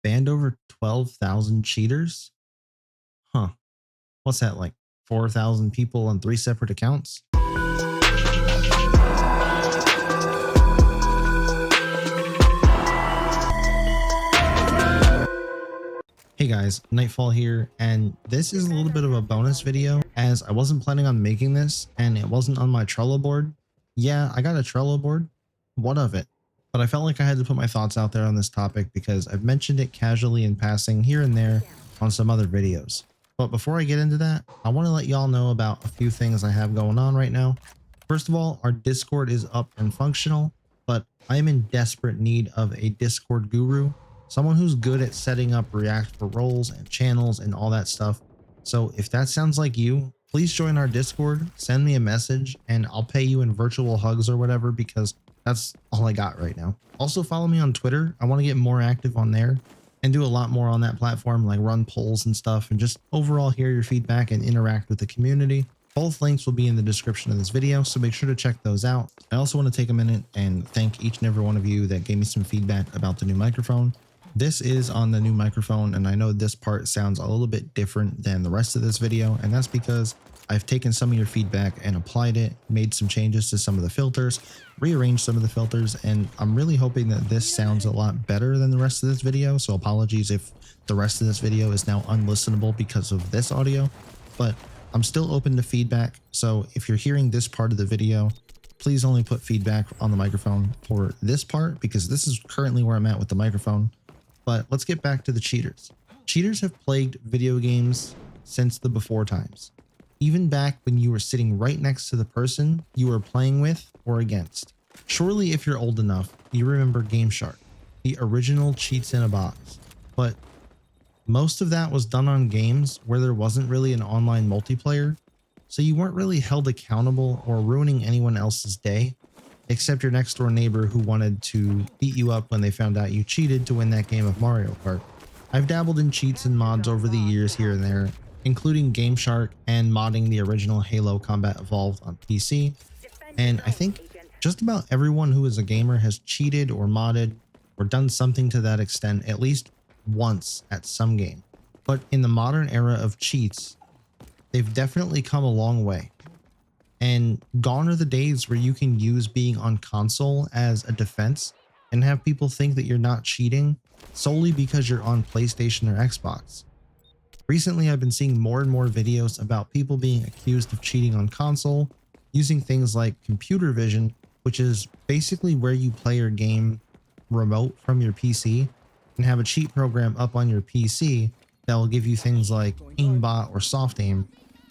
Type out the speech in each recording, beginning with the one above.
Banned over 12,000 cheaters? Huh. What's that, like 4,000 people on 3 separate accounts? Hey guys, Nightfall here, and this is a little bit of a bonus video as I wasn't planning on making this and it wasn't on my Trello board. Yeah, I got a Trello board. What of it? But I felt like I had to put my thoughts out there on this topic because I've mentioned it casually in passing here and there on some other videos. But before I get into that, I want to let y'all know about a few things I have going on right now. First of all, our Discord is up and functional, but I am in desperate need of a Discord guru, someone who's good at setting up React for roles and channels and all that stuff. So if that sounds like you, please join our Discord, send me a message, and I'll pay you in virtual hugs or whatever, because that's all I got right now. Also follow me on Twitter. I want to get more active on there and do a lot more on that platform, like run polls and stuff, and just overall hear your feedback and interact with the community. Both links will be in the description of this video, so make sure to check those out. I also want to take a minute and thank each and every one of you that gave me some feedback about the new microphone. This is on the new microphone, and I know this part sounds a little bit different than the rest of this video, and that's because I've taken some of your feedback and applied it, made some changes to some of the filters, rearranged some of the filters, and I'm really hoping that this sounds a lot better than the rest of this video. So apologies if the rest of this video is now unlistenable because of this audio, but I'm still open to feedback. So if you're hearing this part of the video, please only put feedback on the microphone for this part, because this is currently where I'm at with the microphone. But let's get back to the cheaters. Cheaters have plagued video games since the before times. Even back when you were sitting right next to the person you were playing with or against. Surely if you're old enough, you remember Game Shark, the original cheats in a box. But most of that was done on games where there wasn't really an online multiplayer, so you weren't really held accountable or ruining anyone else's day, except your next door neighbor who wanted to beat you up when they found out you cheated to win that game of Mario Kart. I've dabbled in cheats and mods over the years here and there, including Game Shark and modding the original Halo Combat Evolved on PC. And I think just about everyone who is a gamer has cheated or modded or done something to that extent at least once at some game. But in the modern era of cheats, they've definitely come a long way. And gone are the days where you can use being on console as a defense and have people think that you're not cheating solely because you're on PlayStation or Xbox. Recently, I've been seeing more and more videos about people being accused of cheating on console using things like computer vision, which is basically where you play your game remote from your PC and have a cheat program up on your PC that will give you things like aimbot or soft aim.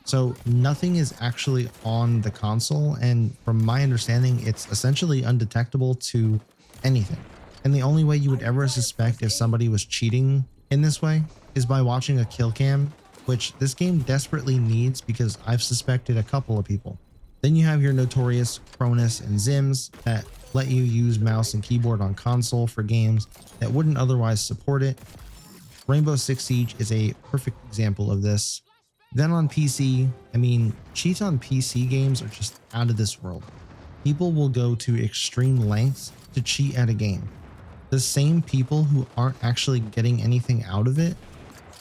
So nothing is actually on the console, and from my understanding, it's essentially undetectable to anything. And the only way you would ever suspect if somebody was cheating in this way is by watching a kill cam, which this game desperately needs because I've suspected a couple of people. Then you have your notorious Cronus and Zims that let you use mouse and keyboard on console for games that wouldn't otherwise support it. Rainbow Six Siege is a perfect example of this. Then on PC, I mean, cheats on PC games are just out of this world. People will go to extreme lengths to cheat at a game. The same people who aren't actually getting anything out of it,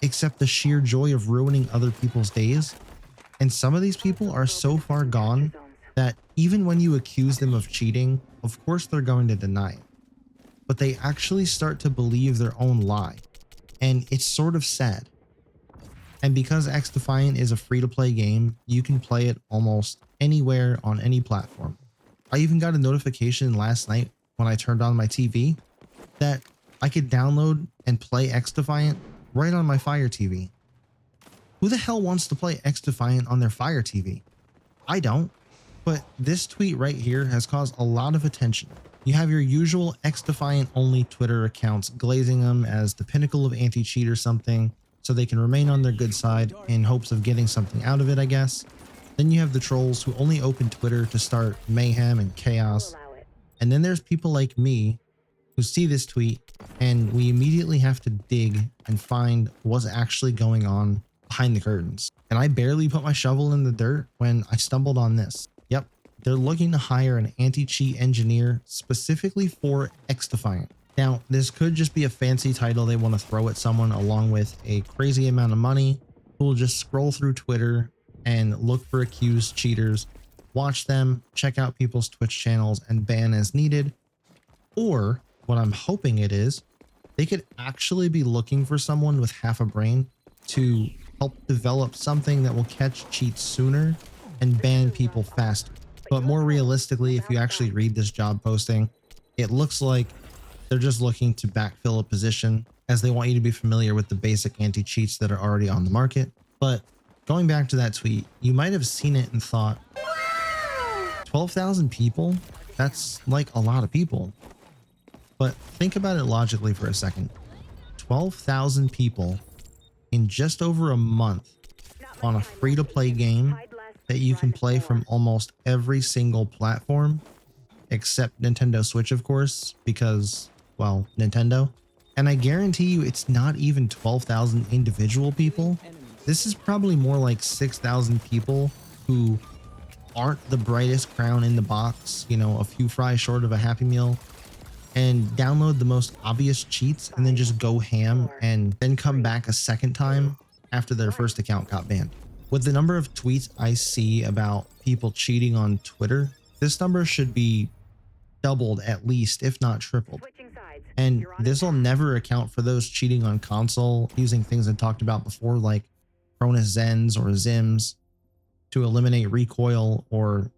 except the sheer joy of ruining other people's days. And some of these people are so far gone that even when you accuse them of cheating, of course they're going to deny it. But they actually start to believe their own lie. And it's sort of sad. And because XDefiant is a free-to-play game, you can play it almost anywhere on any platform. I even got a notification last night when I turned on my TV that I could download and play XDefiant right on my Fire TV. Who the hell wants to play XDefiant on their Fire TV? I don't. But this tweet right here has caused a lot of attention. You have your usual XDefiant only Twitter accounts glazing them as the pinnacle of anti-cheat or something, so they can remain on their good side in hopes of getting something out of it, I guess. Then you have the trolls who only open Twitter to start mayhem and chaos. And then there's people like me who see this tweet and we immediately have to dig and find what's actually going on behind the curtains. And I barely put my shovel in the dirt when I stumbled on this. Yep, they're looking to hire an anti-cheat engineer specifically for XDefiant. Now, this could just be a fancy title they want to throw at someone along with a crazy amount of money who will just scroll through Twitter and look for accused cheaters, watch them, check out people's Twitch channels, and ban as needed. Or what I'm hoping it is, they could actually be looking for someone with half a brain to help develop something that will catch cheats sooner and ban people faster. But more realistically, if you actually read this job posting, it looks like they're just looking to backfill a position as they want you to be familiar with the basic anti-cheats that are already on the market. But going back to that tweet, you might have seen it and thought, 12,000 people? That's like a lot of people. But think about it logically for a second. 12,000 people in just over a month on a free-to-play game that you can play from almost every single platform, except Nintendo Switch, of course, because, well, Nintendo. And I guarantee you it's not even 12,000 individual people. This is probably more like 6,000 people who aren't the brightest crown in the box, you know, a few fries short of a Happy Meal, and download the most obvious cheats and then just go ham and then come back a second time after their first account got banned. With the number of tweets I see about people cheating on Twitter, this number should be doubled at least, if not tripled. And this will never account for those cheating on console using things I talked about before, like Cronus Zens or Zims to eliminate recoil, or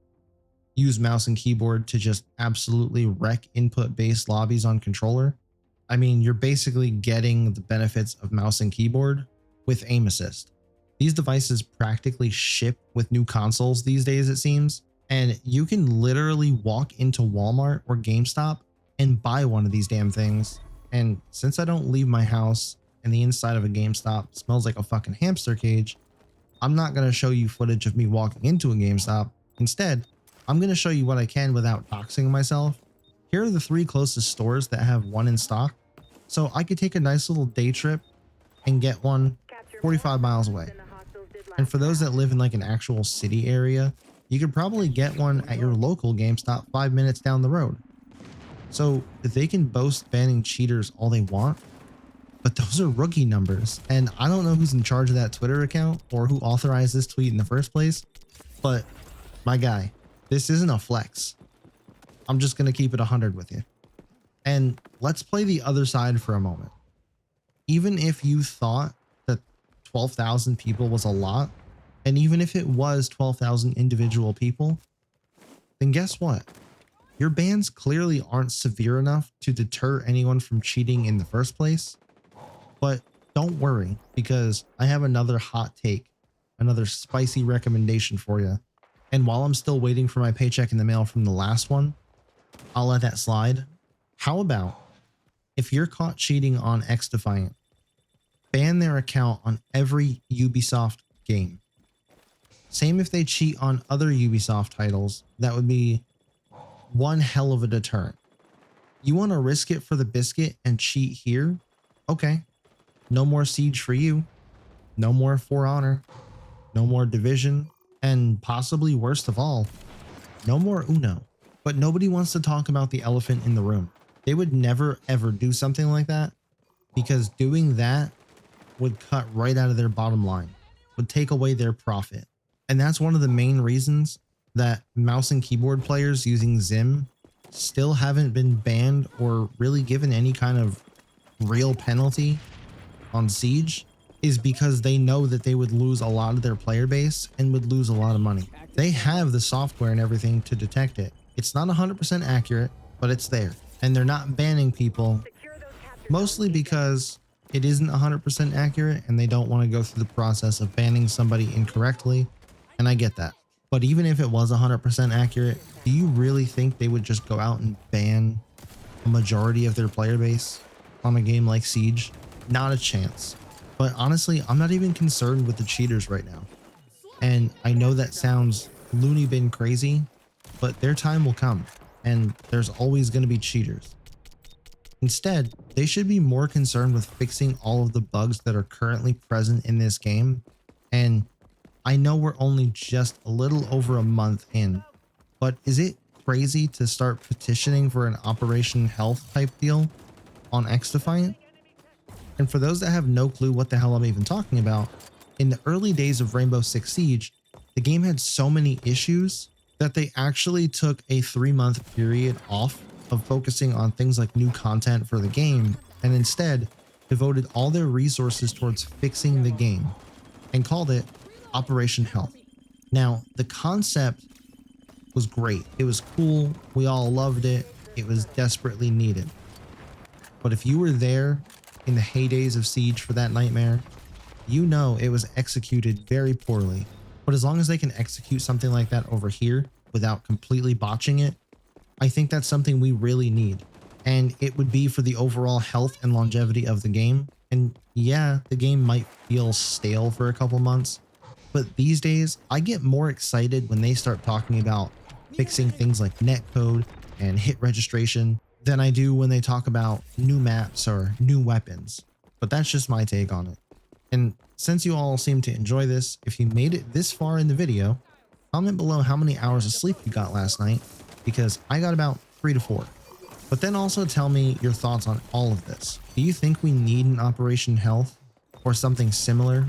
use mouse and keyboard to just absolutely wreck input-based lobbies on controller. I mean, you're basically getting the benefits of mouse and keyboard with aim assist. These devices practically ship with new consoles these days, it seems, and you can literally walk into Walmart or GameStop and buy one of these damn things. And since I don't leave my house and the inside of a GameStop smells like a fucking hamster cage, I'm not going to show you footage of me walking into a GameStop. Instead, I'm going to show you what I can without doxing myself. Here are the 3 closest stores that have one in stock, so I could take a nice little day trip and get one 45 miles away. And for those that live in like an actual city area, you could probably get one at your local GameStop 5 minutes down the road. So they can boast banning cheaters all they want, but those are rookie numbers. And I don't know who's in charge of that Twitter account or who authorized this tweet in the first place, but my guy, this isn't a flex. I'm just going to keep it 100 with you. And let's play the other side for a moment. Even if you thought that 12,000 people was a lot, and even if it was 12,000 individual people, then guess what? Your bans clearly aren't severe enough to deter anyone from cheating in the first place. But don't worry, because I have another hot take, another spicy recommendation for you. And while I'm still waiting for my paycheck in the mail from the last one, I'll let that slide. How about if you're caught cheating on XDefiant, ban their account on every Ubisoft game. Same if they cheat on other Ubisoft titles, that would be one hell of a deterrent. You want to risk it for the biscuit and cheat here? Okay. No more Siege for you. No more For Honor. No more Division. And possibly worst of all, no more Uno. But nobody wants to talk about the elephant in the room. They would never ever do something like that, because doing that would cut right out of their bottom line, would take away their profit. And that's one of the main reasons that mouse and keyboard players using Zim still haven't been banned or really given any kind of real penalty on Siege, is because they know that they would lose a lot of their player base and would lose a lot of money. They have the software and everything to detect it. It's not 100% accurate, but it's there. And they're not banning people, mostly because it isn't 100% accurate and they don't want to go through the process of banning somebody incorrectly. And I get that. But even if it was 100% accurate, do you really think they would just go out and ban a majority of their player base on a game like Siege? Not a chance. But honestly, I'm not even concerned with the cheaters right now. And I know that sounds loony bin crazy, but their time will come, and there's always going to be cheaters. Instead, they should be more concerned with fixing all of the bugs that are currently present in this game. And I know we're only just a little over a month in, but is it crazy to start petitioning for an Operation Health type deal on XDefiant. And for those that have no clue what the hell I'm even talking about, in the early days of Rainbow Six Siege, the game had so many issues that they actually took a 3-month period off of focusing on things like new content for the game, and instead devoted all their resources towards fixing the game and called it Operation Health. Now, the concept was great. It was cool. We all loved it. It was desperately needed. But if you were there in the heydays of Siege for that nightmare, you know it was executed very poorly. But as long as they can execute something like that over here without completely botching it, I think that's something we really need. And it would be for the overall health and longevity of the game. And yeah, the game might feel stale for a couple months, but these days I get more excited when they start talking about fixing things like netcode and hit registration than I do when they talk about new maps or new weapons. But that's just my take on it. And since you all seem to enjoy this, if you made it this far in the video, comment below how many hours of sleep you got last night, because I got about 3 to 4. But then also tell me your thoughts on all of this. Do you think we need an Operation Health or something similar?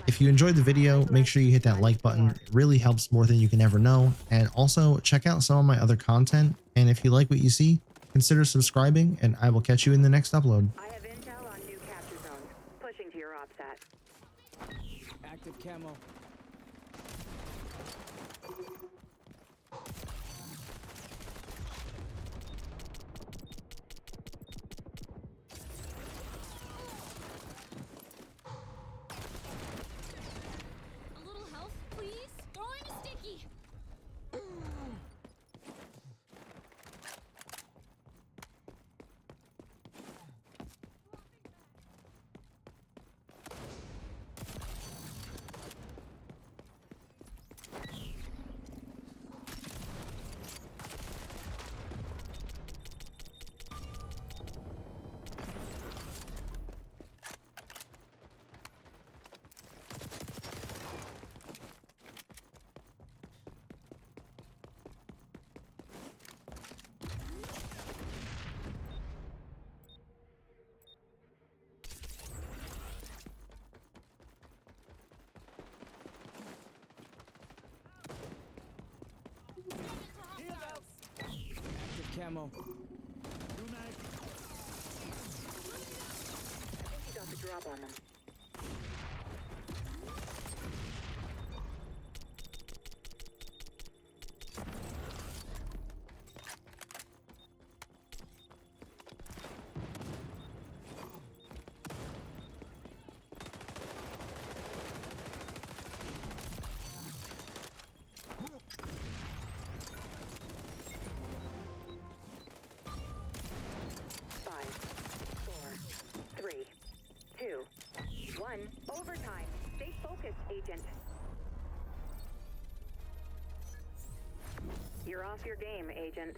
If you enjoyed the video, make sure you hit that like button. It really helps more than you can ever know. And also check out some of my other content. And if you like what you see, consider subscribing, and I will catch you in the next upload. I have intel on new capture zones. Pushing to your OPSAT. Active camo. A little health, please? Throwing a sticky. Active camo. I think you got the drop on them. Five, 4, 3, 2, 1. Overtime. Stay focused, Agent. You're off your game, Agent.